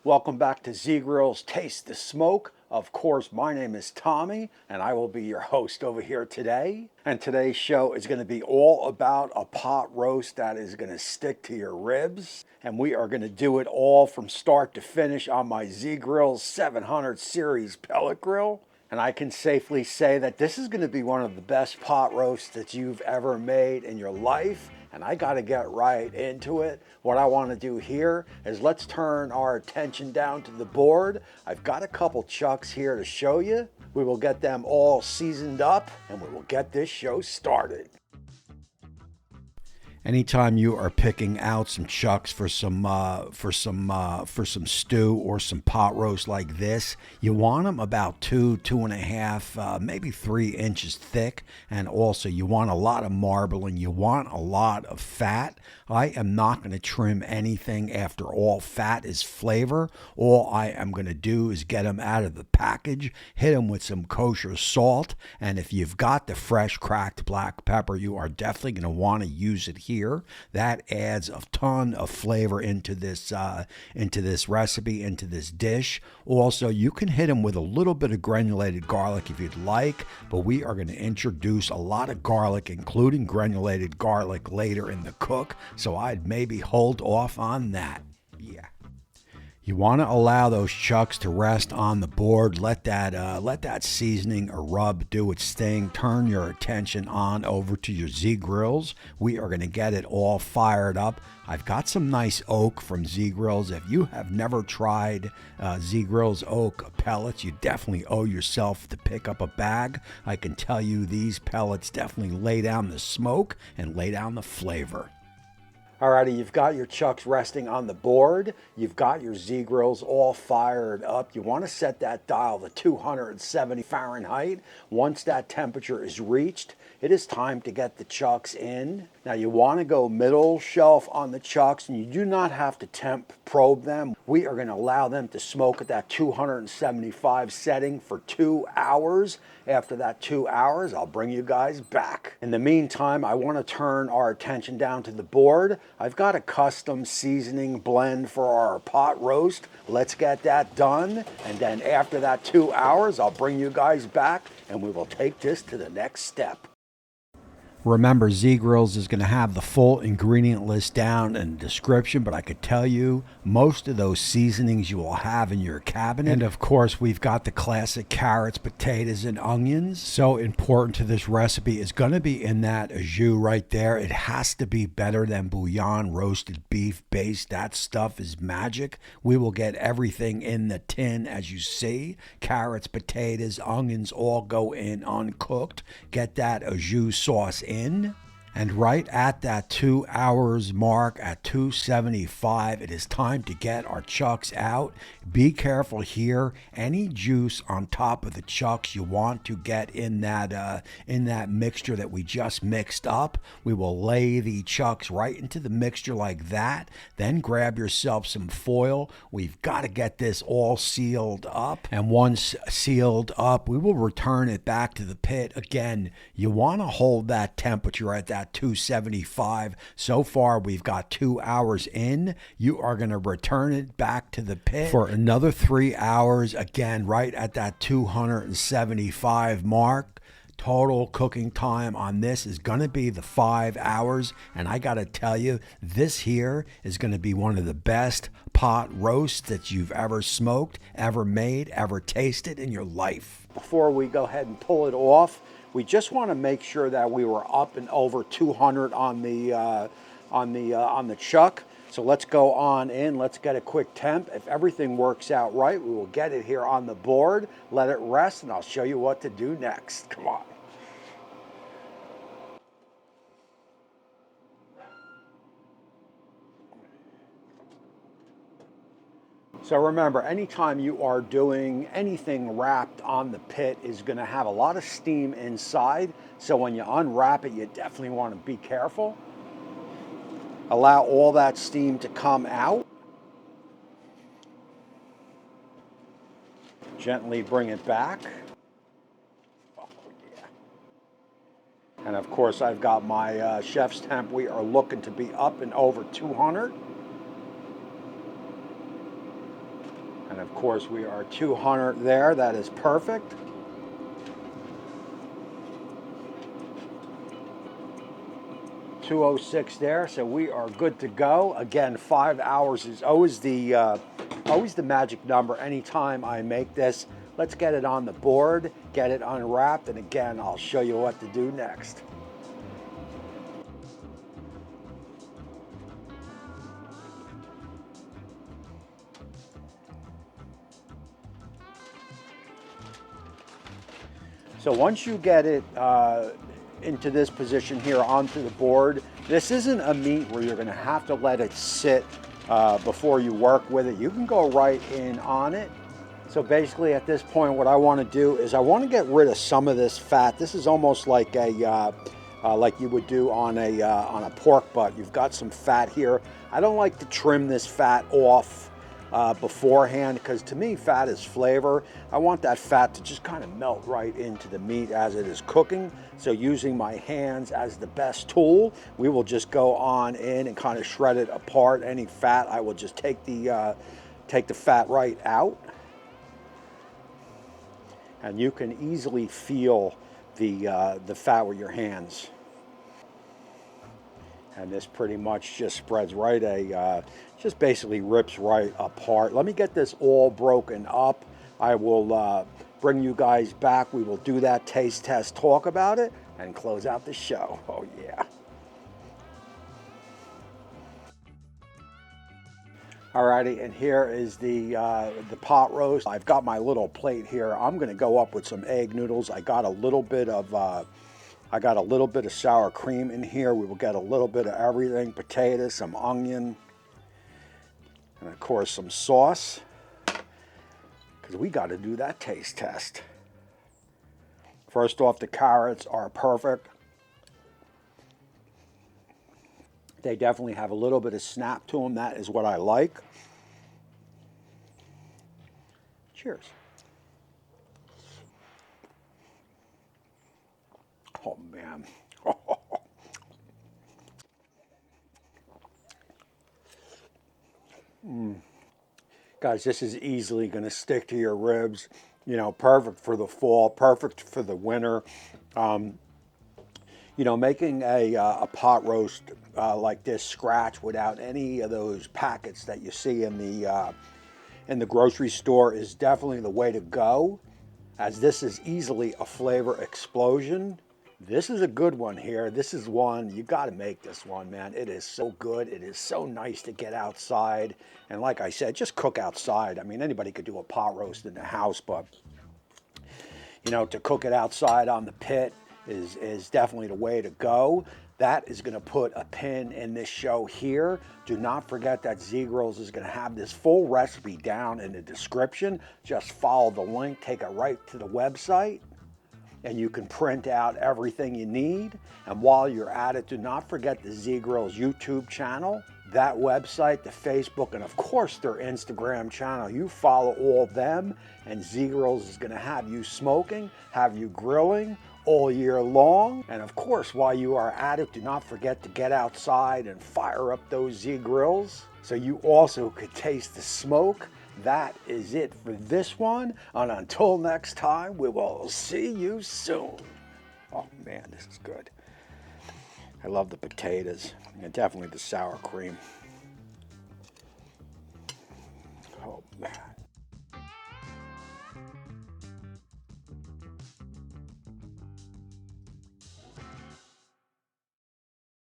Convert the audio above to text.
Welcome back to Z Grill's Taste the Smoke. Of course, my name is Tommy, and I will be your host over here today. And today's show is going to be all about a pot roast that is going to stick to your ribs. And we are going to do it all from start to finish on my Z Grill's 700 series pellet grill. And I can safely say that this is going to be one of the best pot roasts that you've ever made in your life. And I got to get right into it. What I want to do here is let's turn our attention down to the board. I've got a couple chucks here to show you. We will get them all seasoned up and we will get this show started. Anytime you are picking out some chucks for some stew or some pot roast like this, you want them about 2.5, maybe 3 inches thick, and also you want a lot of marbling. You want a lot of fat. I am not going to trim anything. After all, fat is flavor. All I am going to do is get them out of the package, hit them with some kosher salt, and if you've got the fresh cracked black pepper, you are definitely going to want to use it here. That adds a ton of flavor into this recipe, into this dish. Also, you can hit them with a little bit of granulated garlic if you'd like, but we are going to introduce a lot of garlic, including granulated garlic, later in the cook, so I'd maybe hold off on that. Yeah. You want to allow those chucks to rest on the board. Let that seasoning or rub do its thing. Turn your attention on over to your Z Grills. We are going to get it all fired up. I've got some nice oak from Z Grills. If you have never tried Z Grills oak pellets, you definitely owe yourself to pick up a bag. I can tell you these pellets definitely lay down the smoke and lay down the flavor. Alrighty, you've got your chucks resting on the board. You've got your Z Grills all fired up. You want to set that dial to 270 Fahrenheit. Once that temperature is reached, it is time to get the chucks in. Now you want to go middle shelf on the chucks, and you do not have to temp probe them. We are going to allow them to smoke at that 275 setting for 2 hours. After that 2 hours, I'll bring you guys back. In the meantime, I want to turn our attention down to the board. I've got a custom seasoning blend for our pot roast. Let's get that done. And then after that 2 hours, I'll bring you guys back and we will take this to the next step. Remember, Z Grills is going to have the full ingredient list down in the description, but I could tell you most of those seasonings you will have in your cabinet. And of course, we've got the classic carrots, potatoes, and onions. So important to this recipe is going to be in that au jus right there. It has to be better than bouillon roasted beef base. That stuff is magic. We will get everything in the tin as you see. Carrots, potatoes, onions all go in uncooked. Get that au jus sauce in. And right at that 2 hours mark at 275, it is time to get our chucks out. Be careful here. Any juice on top of the chucks you want to get in that mixture that we just mixed up. We will lay the chucks right into the mixture like that. Then grab yourself some foil. We've got to get this all sealed up. And once sealed up, we will return it back to the pit. Again, you want to hold that temperature at that 275. So far, we've got 2 hours in. You are going to return it back to the pit for another 3 hours. Again, right at that 275 mark. Total cooking time on this is going to be the 5 hours. And I got to tell you, this here is going to be one of the best pot roasts that you've ever smoked, ever made, ever tasted in your life. Before we go ahead and pull it off, we just want to make sure that we were up and over 200 on the chuck. So let's go on in. Let's get a quick temp. If everything works out right, we will get it here on the board, let it rest, and I'll show you what to do next. Come on. So remember, anytime you are doing anything wrapped on the pit is going to have a lot of steam inside. So when you unwrap it, you definitely want to be careful. Allow all that steam to come out. Gently bring it back. Oh, yeah. And of course, I've got my chef's temp. We are looking to be up and over 200. And of course we are 200 there. That is perfect. .206 there, so we are good to go. Again, 5 hours is always the magic number anytime I make this. Let's get it on the board, get it unwrapped, and again, I'll show you what to do next. So once you get it into this position here onto the board, this isn't a meat where you're going to have to let it sit before you work with it. You can go right in on it. So basically at this point what I want to do is I want to get rid of some of this fat. This is almost like a like you would do on a pork butt. You've got some fat here. I don't like to trim this fat off beforehand, because to me fat is flavor. I want that fat to just kind of melt right into the meat as it is cooking. So using my hands as the best tool, we will just go on in and kind of shred it apart. Any fat, I will just take the fat right out, and you can easily feel the fat with your hands. And this pretty much just spreads right just basically rips right apart. Let me get this all broken up. I will bring you guys back. We will do that taste test, talk about it, and close out the show. Oh yeah. Alrighty, and here is the pot roast. I've got my little plate here. I'm gonna go up with some egg noodles. I got a little bit of sour cream in here. We will get a little bit of everything, potatoes, some onion, and of course some sauce, because we got to do that taste test. First off, the carrots are perfect. They definitely have a little bit of snap to them. That is what I like. Cheers. Oh man. Guys, this is easily going to stick to your ribs. You know, perfect for the fall, perfect for the winter. You know, making a pot roast like this scratch without any of those packets that you see in the grocery store is definitely the way to go, as this is easily a flavor explosion. This is a good one here. This is one, you got to make this one, man. It is so good. It is so nice to get outside. And like I said, just cook outside. I mean, anybody could do a pot roast in the house, but, you know, to cook it outside on the pit is definitely the way to go. That is going to put a pin in this show here. Do not forget that Z Grills is going to have this full recipe down in the description. Just follow the link, take it right to the website, and you can print out everything you need. And while you're at it, do not forget the Z Grills YouTube channel, that website, the Facebook, and of course their Instagram channel. You follow all of them, and Z Grills is going to have you smoking, have you grilling all year long. And of course, while you are at it, do not forget to get outside and fire up those Z Grills so you also could taste the smoke. That is it for this one. And until next time, we will see you soon. Oh man, this is good. I love the potatoes and definitely the sour cream.